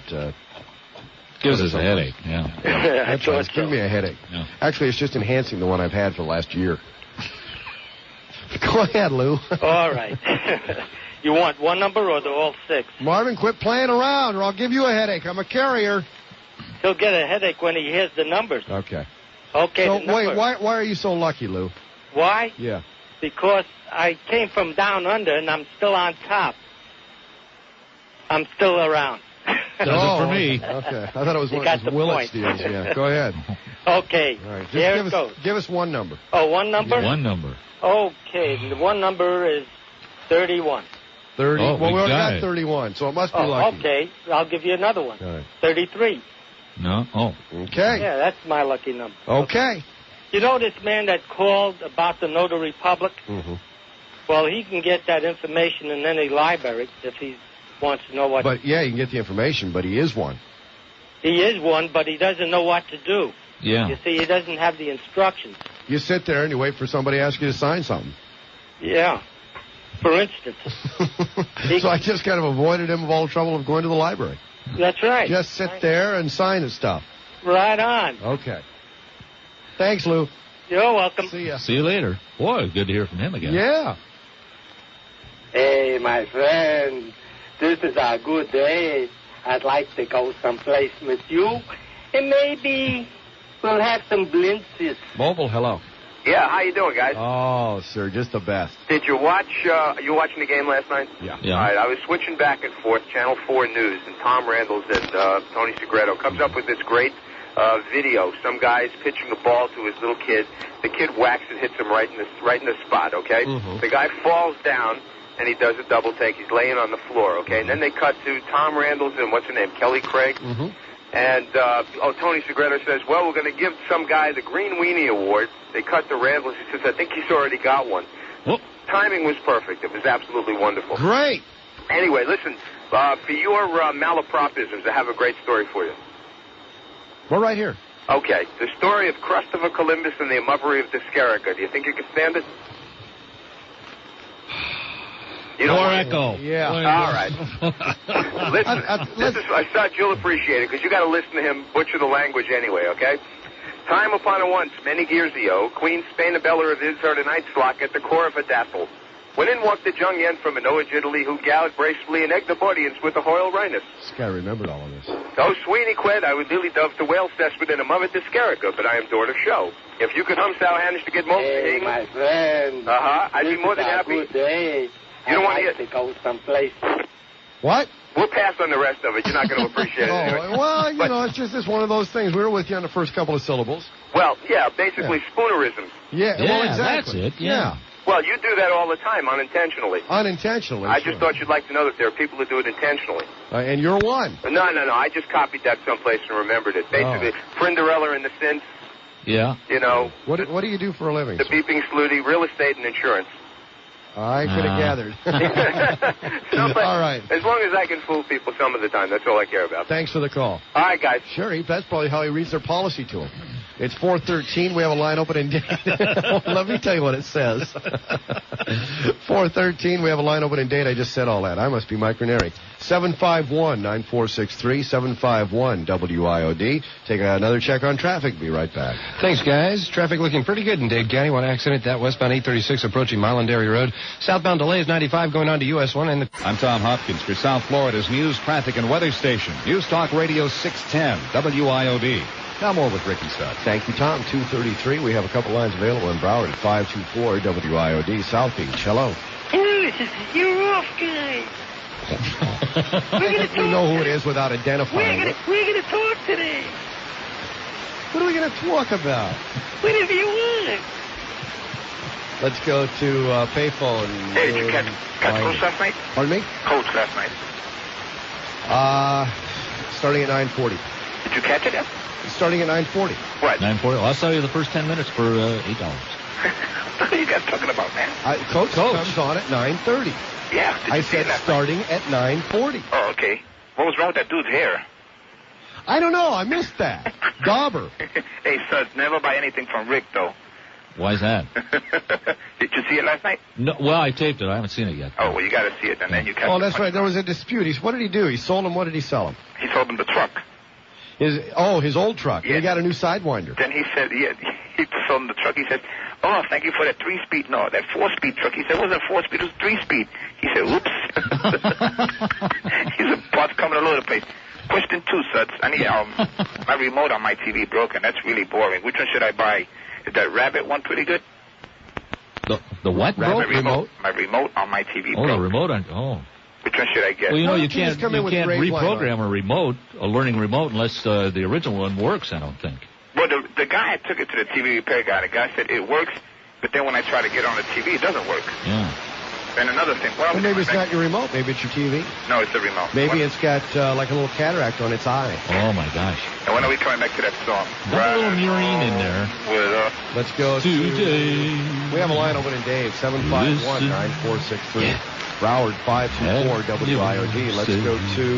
Gives us a headache, yeah. That's right. It's giving me a headache. Yeah. Actually, it's just enhancing the one I've had for the last year. Go ahead, Lou. All right. You want one number or all 6? Marvin, quit playing around or I'll give you a headache. I'm a carrier. He'll get a headache when he hears the numbers. Okay. Okay, So, the number. wait, why are you so lucky, Lou? Why? Yeah. Because I came from down under and I'm still on top. I'm still around. Does it for me. Okay. I thought it was You one got of the those Willits point. deals. Yeah. Go ahead. Okay. All right. Just Here it goes. give us one number. Oh, one number? One number. Okay. The one number is 31. 30. Oh, well, we already got it. 31, so it must be lucky. Okay. I'll give you another one. All right. 33. No. Oh. Okay. Yeah, that's my lucky number. Okay. You know this man that called about the Notary Public? Mm-hmm. Well, he can get that information in any library if he wants to know what... But, yeah, you can get the information, but he is one. He is one, but he doesn't know what to do. Yeah. You see, he doesn't have the instructions. You sit there and you wait for somebody to ask you to sign something. Yeah. For instance. So I just kind of avoided him of all the trouble of going to the library. That's right. Just sit there and sign his stuff. Right on. Okay. Thanks, Lou. You're welcome. See ya. See you later. Boy, good to hear from him again. Yeah. Hey, my friend. This is a good day. I'd like to go someplace with you. And maybe we'll have some blintzes. Mobile, hello. Yeah, how you doing, guys? Oh, sir, just the best. Did you watch, you watching the game last night? Yeah. All right, I was switching back and forth, Channel 4 News, and Tom Randall's and Tony Segreto comes up with this great video. Some guy's pitching the ball to his little kid. The kid whacks and hits him right in the spot, okay? Mm-hmm. The guy falls down, and he does a double take. He's laying on the floor, okay? And then they cut to Tom Randall's and what's her name, Kelly Craig? Mm-hmm. And, Tony Segreto says, well, we're going to give some guy the Green Weenie Award. They cut to Randall. He says, I think he's already got one. Whoop. Timing was perfect. It was absolutely wonderful. Great. Anyway, listen, for your malapropisms, I have a great story for you. We're right here. Okay, the story of Christopher Columbus and the mummery of Discarica. Do you think you can stand it? You don't More want echo. Yeah. All right. Listen, I thought you'll appreciate it because you got to listen to him butcher the language anyway, okay? Time upon a once, many years ago, Queen Spainabella of Ishard and Nightstock at the core of a dazzle. When in walked the young yen from Minoage, Italy, who galled gracefully and egged the audience with the Hoyle Rhinus. This guy remembered all of this. Oh, Sweeney quid, I would lily dove to whale cess within a mother Discarica, but I am door to show. If you could thou manage to get most Hey, my friend. I'd be more than This is a happy. good day. You don't want I'd like to go someplace. What? We'll pass on the rest of it. You're not going to appreciate it anyway. Well, it's just one of those things. We were with you on the first couple of syllables. Well, yeah, basically spoonerism. Yeah, well, exactly. That's it. Yeah. Well, you do that all the time, unintentionally. Unintentionally. I just thought you'd like to know that there are people who do it intentionally. And you're one. No. I just copied that someplace and remembered it. Basically, Frinderella and the Sins. Yeah. You know. What do you do for a living? The beeping sleuty, real estate and insurance. I could have gathered. All right. As long as I can fool people some of the time, that's all I care about. Thanks for the call. All right, guys. Sure, that's probably how he reads their policy to him. It's 413. We have a line open in Dade. Let me tell you what it says. 413. We have a line open in Dade. I just said all that. I must be Mike Ranieri. 751-9463, 751-WIOD. Take another check on traffic. Be right back. Thanks, guys. Traffic looking pretty good in Dade County. One accident, that westbound 836 approaching Milandary Road. Southbound delays 95 going on to US 1. And I'm Tom Hopkins for South Florida's news, traffic, and weather station. News Talk Radio 610, WIOD. Now more with Rick and Suds. Thank you, Tom. 233. We have a couple lines available in Broward at 524 WIOD. South Beach. Hello. Hello, this is your off guy. You know who it is without identifying it. We're gonna talk today. What are we gonna talk about? Whatever you want. Let's go to payphone. Hey, did you catch Coach last night? Pardon me? Coach last night. Starting at 9:40. Did you catch it yet? Starting at 9:40. What? 9:40. Well, I'll sell you the first 10 minutes for $8. What are you guys talking about, man? Coach comes on at 9:30. Yeah. I said starting at 9:40. Oh, okay. What was wrong with that dude's hair? I don't know. I missed that. Dauber. Hey, Suds, never buy anything from Rick, though. Why's that? Did you see it last night? No. Well, I taped it. I haven't seen it yet. Oh, well, you got to see it, and then you catch Oh, that's right. There was a dispute. What did he do? He sold him. What did he sell him? He sold him the truck. His old truck. Yeah. He got a new Sidewinder. Then he said, he sold him the truck. He said, oh, thank you for that 3-speed. No, that 4-speed truck. He said, it wasn't 4-speed, it was 3-speed. He said, oops. He said, parts coming all over the place. Question 2, Suds. I need my remote on my TV broken. That's really boring. Which one should I buy? Is that Rabbit one pretty good? The what? My remote on my TV broke. Oh, the remote on... Oh. Which one should I get? Well, you know, you can't reprogram a learning remote, unless the original one works, I don't think. Well, the guy took it to the TV repair guy. The guy said it works, but then when I try to get on the TV, it doesn't work. Yeah. And another thing. Well, maybe it's not your remote. Maybe it's your TV. No, it's the remote. Maybe it's got like a little cataract on its eye. Oh, my gosh. And when are we coming back to that song? Got a little murine in there. Let's go today. We have a line open in Dave, 751-9463. Broward, 524 WIOD. Let's go to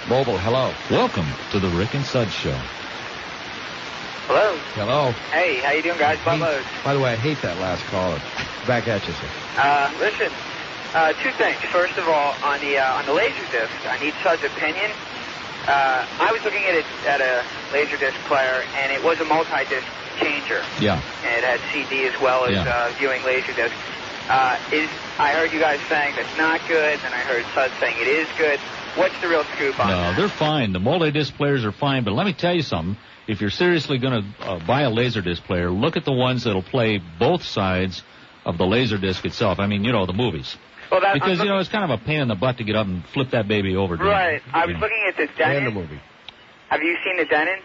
mobile. Hello. Welcome to the Rick and Suds Show. Hello. Hello. Hey, how you doing, guys? Bubba. By the way, I hate that last caller. Back at you, sir. Listen, two things. First of all, on the Laserdisc, I need Suds' opinion. I was looking at a Laserdisc player, and it was a multi-disc changer. Yeah. And it had CD as well as viewing Laserdisc. I heard you guys saying that's not good, and I heard Suds saying it is good. What's the real scoop on that? No, they're fine. The multi-disc players are fine, but let me tell you something. If you're seriously going to buy a Laserdisc player, look at the ones that'll play both sides of the Laserdisc itself. I mean, you know, the movies. Well, because, you know, it's kind of a pain in the butt to get up and flip that baby over. Right. I was looking at the Denon. And the movie. Have you seen the Denon?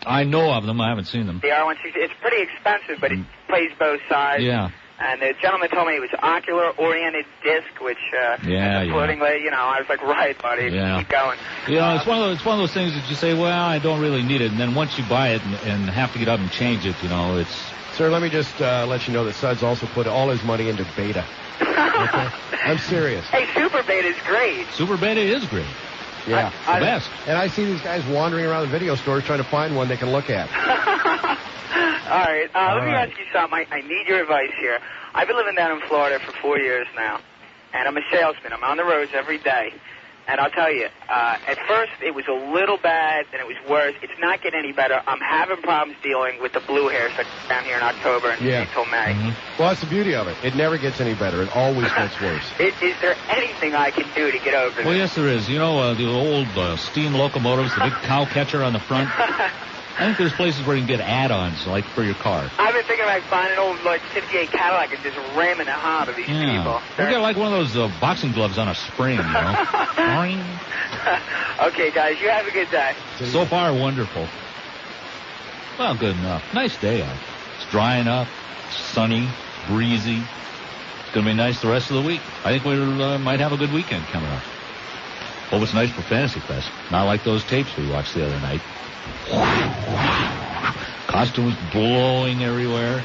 I know of them. I haven't seen them. The R160. It's pretty expensive, but it plays both sides. Yeah. And the gentleman told me it was ocular-oriented disc, which, floating, you know, I was like, right, buddy, keep going. You know, it's one of those things that you say, well, I don't really need it, and then once you buy it and have to get up and change it, you know, it's... Sir, let me just let you know that Suds also put all his money into Beta. Okay? I'm serious. Hey, Super Beta is great. Super Beta is great. Yeah. The best. And I see these guys wandering around the video stores trying to find one they can look at. All right. Let me ask you something. I need your advice here. I've been living down in Florida for 4 years now, and I'm a salesman. I'm on the roads every day. And I'll tell you, at first it was a little bad, then it was worse. It's not getting any better. I'm having problems dealing with the blue hairs that down here in October and until May. Mm-hmm. Well, that's the beauty of it. It never gets any better. It always gets worse. Is there anything I can do to get over this? Well, yes, there is. You know, the old steam locomotives, the big cow catcher on the front? I think there's places where you can get add-ons, like for your car. I've been thinking about buying an old, 58 Cadillac and just ramming the hob of these people. We got like one of those boxing gloves on a spring, you know. Okay, guys, you have a good day. So far, wonderful. Well, good enough. Nice day out. It's drying up, sunny, breezy. It's going to be nice the rest of the week. I think we might have a good weekend coming up. Hope it's nice for Fantasy Fest. Not like those tapes we watched the other night. Costumes blowing everywhere.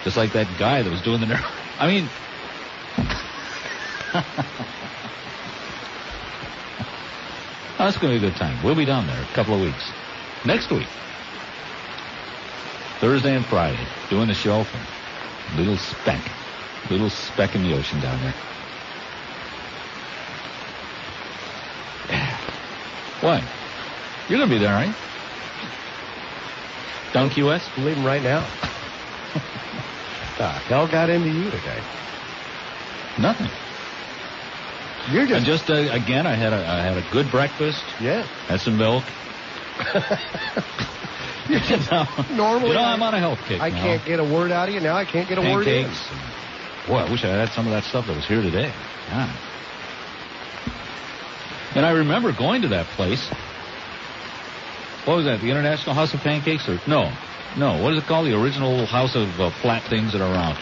Just like that guy that was doing the... I mean... That's going to be a good time. We'll be down there a couple of weeks. Next week. Thursday and Friday. Doing the show from Little speck in the ocean down there. What? You're going to be there, aren't you? Down Key West? Leaving right now. The hell got into you today? Nothing. You're just... Again, I had a good breakfast. Yeah. Had some milk. Normally, I'm on a health kick. I can't get a word out of you. Now I can't get a word in. Boy, I wish I had some of that stuff that was here today. God. And I remember going to that place. What was that? The International House of Pancakes? Or no. What is it called? The original house of flat things that are around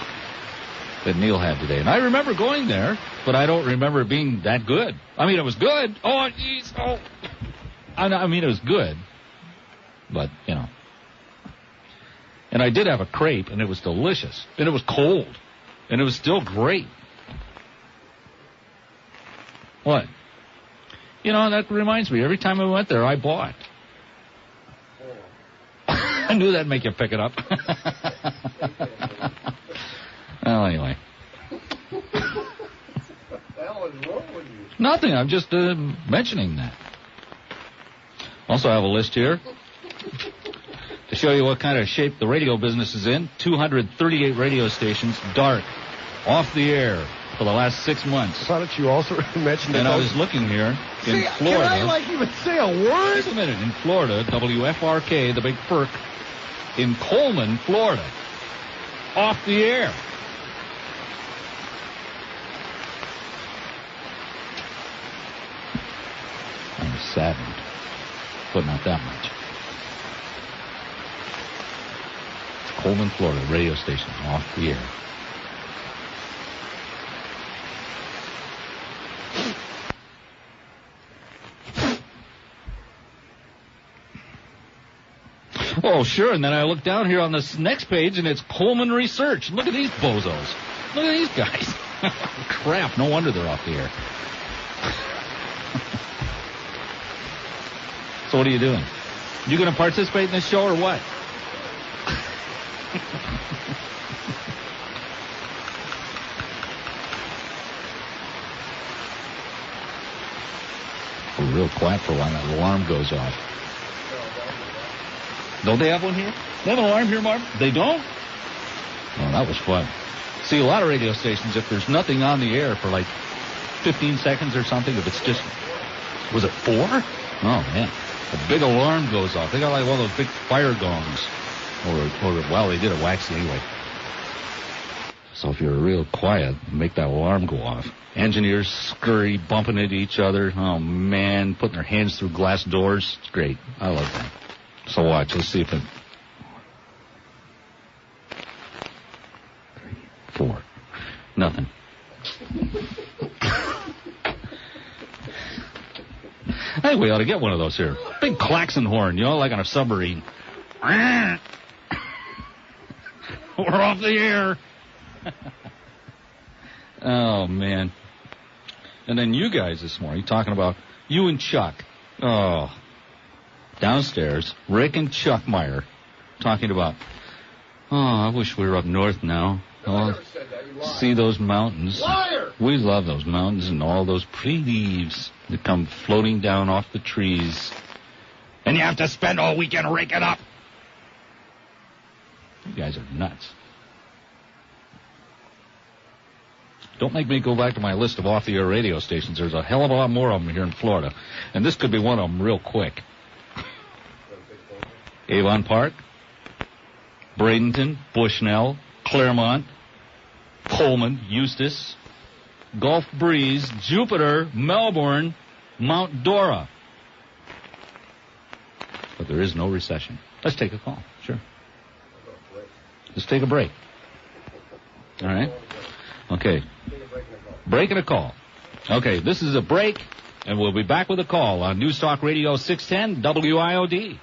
that Neil had today. And I remember going there, but I don't remember it being that good. I mean, it was good. Oh, jeez. Oh. I mean, it was good. But, you know. And I did have a crepe, and it was delicious. And it was cold. And it was still great. What? You know, that reminds me. Every time I went there, I bought. I knew that'd make you pick it up. Well, anyway. What the hell is wrong with you? Nothing. I'm just mentioning that. Also, I have a list here to show you what kind of shape the radio business is in. 238 radio stations, dark, off the air for the last 6 months. Why don't you also mention that? And I was looking here in Florida. Can I even say a word? Just a minute. In Florida, WFRK, the big perk, in Coleman, Florida, off the air. I'm saddened, but not that much. Coleman, Florida, radio station, off the air. Oh, sure, and then I look down here on this next page, and it's Coleman Research. Look at these bozos. Look at these guys. Crap, no wonder they're off the air. So what are you doing? You going to participate in this show or what? We're real quiet for a while. That alarm goes off. Don't they have one here? They have an alarm here, Marv? They don't? Oh, that was fun. See, a lot of radio stations, if there's nothing on the air for like 15 seconds or something, if it's just... Was it 4? Oh, man. A big alarm goes off. They got like one of those big fire gongs. Or well, they did it waxy anyway. So if you're real quiet, make that alarm go off. Engineers scurry, bumping into each other. Oh, man, putting their hands through glass doors. It's great. I love that. So watch. Let's see if it... 3, 4. Nothing. I think we ought to get one of those here. Big klaxon horn, you know, like on a submarine. We're off the air. Oh, man. And then you guys this morning talking about you and Chuck. Oh. Downstairs, Rick and Chuck Meyer talking about, oh, I wish we were up north now. Oh, see those mountains. Liar! We love those mountains and all those pretty leaves that come floating down off the trees. And you have to spend all weekend raking up. You guys are nuts. Don't make me go back to my list of off-the-air radio stations. There's a hell of a lot more of them here in Florida. And this could be one of them real quick. Avon Park, Bradenton, Bushnell, Claremont, Coleman, Eustis, Gulf Breeze, Jupiter, Melbourne, Mount Dora. But there is no recession. Let's take a call. Sure. Let's take a break. All right. Okay. Break and a call. Okay, this is a break, and we'll be back with a call on News Talk Radio 610 WIOD.